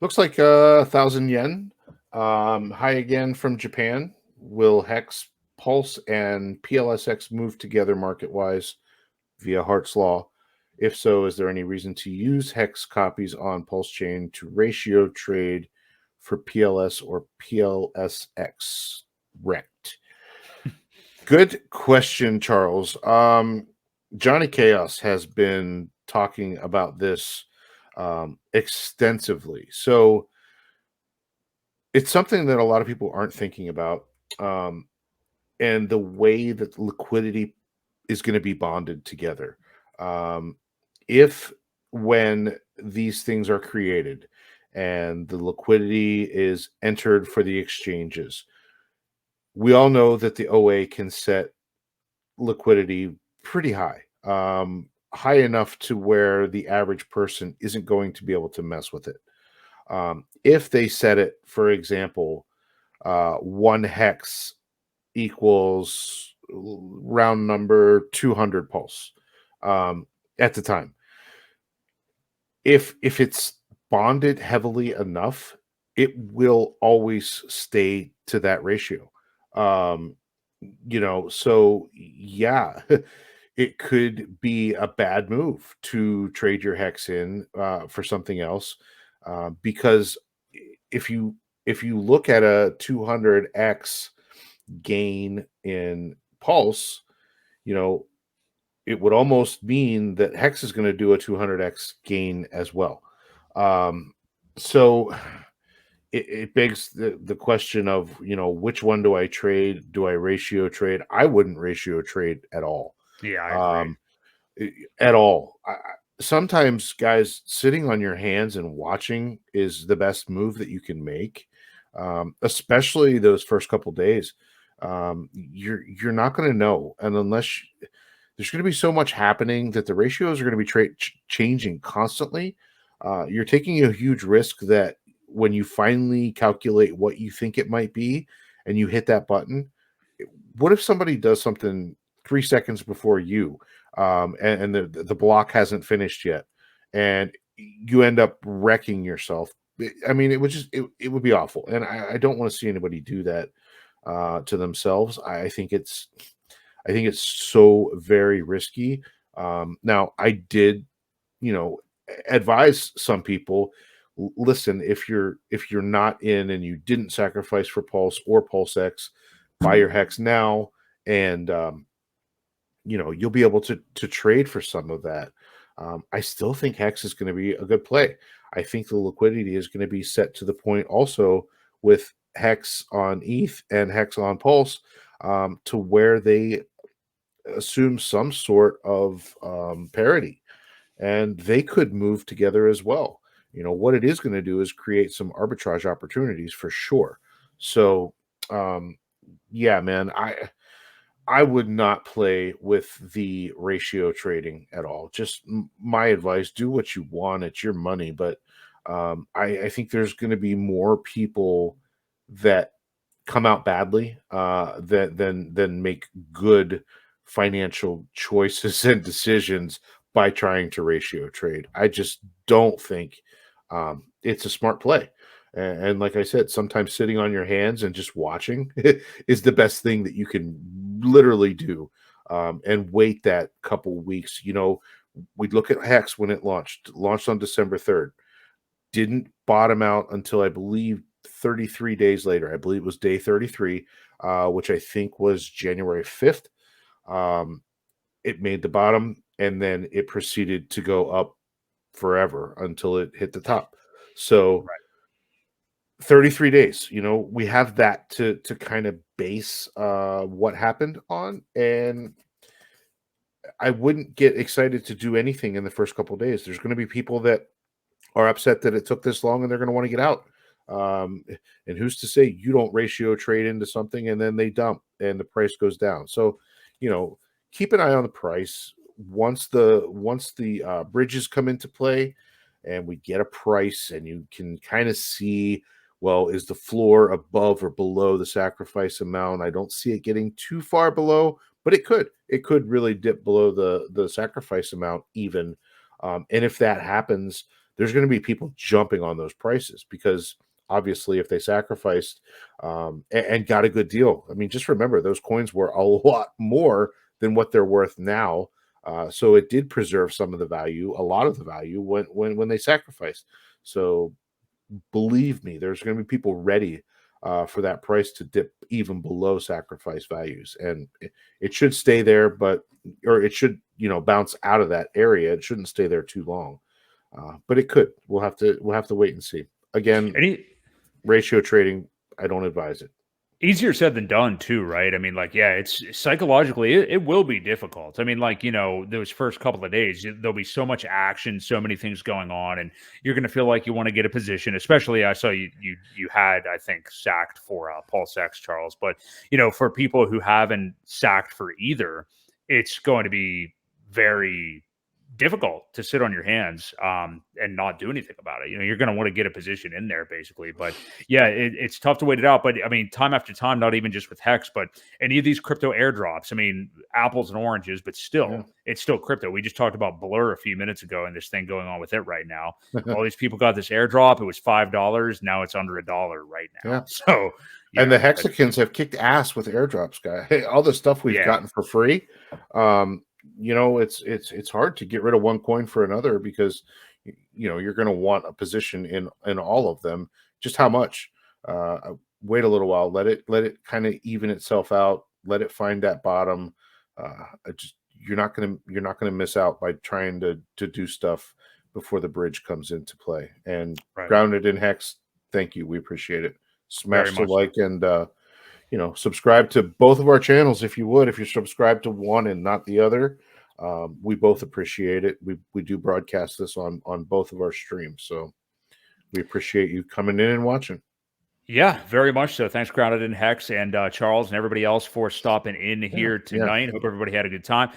Looks like 1,000 yen. High again from Japan. Will Hex, Pulse, and PLSX move together market wise via Hart's Law? If so, is there any reason to use Hex copies on PulseChain to ratio trade for PLS or PLSX? Wrecked. Good question, Charles. Johnny Chaos has been talking about this extensively. So it's something that a lot of people aren't thinking about. Um, and the way that liquidity is going to be bonded together. Um, if when these things are created and the liquidity is entered for the exchanges, we all know that the OA can set liquidity pretty high, high enough to where the average person isn't going to be able to mess with it. If they set it, for example, one hex equals round number 200 pulse um, at the time. If it's bonded heavily enough, it will always stay to that ratio. Um, so yeah, it could be a bad move to trade your hex in for something else because if you if you look at a 200x gain in pulse, you know, it would almost mean that hex is going to do a 200x gain as well. Um, so it begs the question of, which one do I trade? Do I ratio trade? I wouldn't ratio trade at all. Yeah, I agree. Um, at all. Sometimes, guys, sitting on your hands and watching is the best move that you can make, especially those first couple days. You're not going to know, and unless there's going to be so much happening that the ratios are going to be changing constantly. You're taking a huge risk that when you finally calculate what you think it might be, and you hit that button, what if somebody does something 3 seconds before you? And the block hasn't finished yet, and you end up wrecking yourself. I mean, it would be awful, and I don't want to see anybody do that to themselves. I think it's so very risky. Now, I did, you know, advise some people. Listen, if you're not in and you didn't sacrifice for Pulse or Pulse X, buy your hex now, and you'll be able to trade for some of that. I still think hex is going to be a good play. I think the liquidity is going to be set to the point also with hex on ETH and hex on Pulse, to where they assume some sort of parity, and they could move together as well. What it is going to do is create some arbitrage opportunities for sure. So, um, yeah, man, I would not play with the ratio trading at all. Just my advice: do what you want; it's your money. But I think there's going to be more people that come out badly than make good financial choices and decisions by trying to ratio trade. I just don't think it's a smart play. And like I said, sometimes sitting on your hands and just watching is the best thing that you can literally do. And wait that couple weeks. We'd look at Hex when it launched on December 3rd, didn't bottom out until I believe 33 days later. I believe it was day 33, which I think was January 5th. Um, it made the bottom, and then it proceeded to go up forever until it hit the top. So Right. 33 days, we have that to kind of base what happened on. And I wouldn't get excited to do anything in the first couple of days. There's going to be people that are upset that it took this long and they're going to want to get out. And who's to say you don't ratio trade into something and then they dump and the price goes down? So, you know, keep an eye on the price. Once the bridges come into play and we get a price and you can kind of see, well, is the floor above or below the sacrifice amount? I don't see it getting too far below, but it could really dip below the sacrifice amount even. And if that happens, there's going to be people jumping on those prices because obviously if they sacrificed and got a good deal. I mean, just remember those coins were a lot more than what they're worth now. So it did preserve some of the value, a lot of the value when they sacrificed. So believe me, there's going to be people ready for that price to dip even below sacrifice values, and it should stay there, or it should bounce out of that area. It shouldn't stay there too long, but it could. We'll have to wait and see. Again, ratio trading, I don't advise it. Easier said than done too, right? I mean, like, yeah, it's psychologically, it will be difficult. I mean, like, those first couple of days, there'll be so much action, so many things going on, and you're going to feel like you want to get a position. Especially, I saw you had, I think, sacked for PulseX, Charles. But for people who haven't sacked for either, it's going to be very difficult to sit on your hands and not do anything about it. You're going to want to get a position in there basically. But yeah, it's tough to wait it out. But I mean, time after time, not even just with Hex, but any of these crypto airdrops. I mean, apples and oranges, but still, it's still crypto. We just talked about Blur a few minutes ago and this thing going on with it right now. All these people got this airdrop. It was $5. Now it's under $1 right now. Yeah. So, and the Hexicans have kicked ass with airdrops, guy. Hey, all the stuff we've gotten for free. It's hard to get rid of one coin for another because you're going to want a position in all of them. Just how much? Wait a little while. Let it kind of even itself out. Let it find that bottom. You're not gonna miss out by trying to do stuff before the bridge comes into play. And Grounded in Hex, thank you. We appreciate it. Smash the like and subscribe to both of our channels if you would. If you're subscribed to one and not the other, we both appreciate it. We do broadcast this on both of our streams, so we appreciate you coming in and watching. Yeah, very much so. Thanks, Grounded in Hex and Charles and everybody else for stopping in here tonight. Hope everybody had a good time.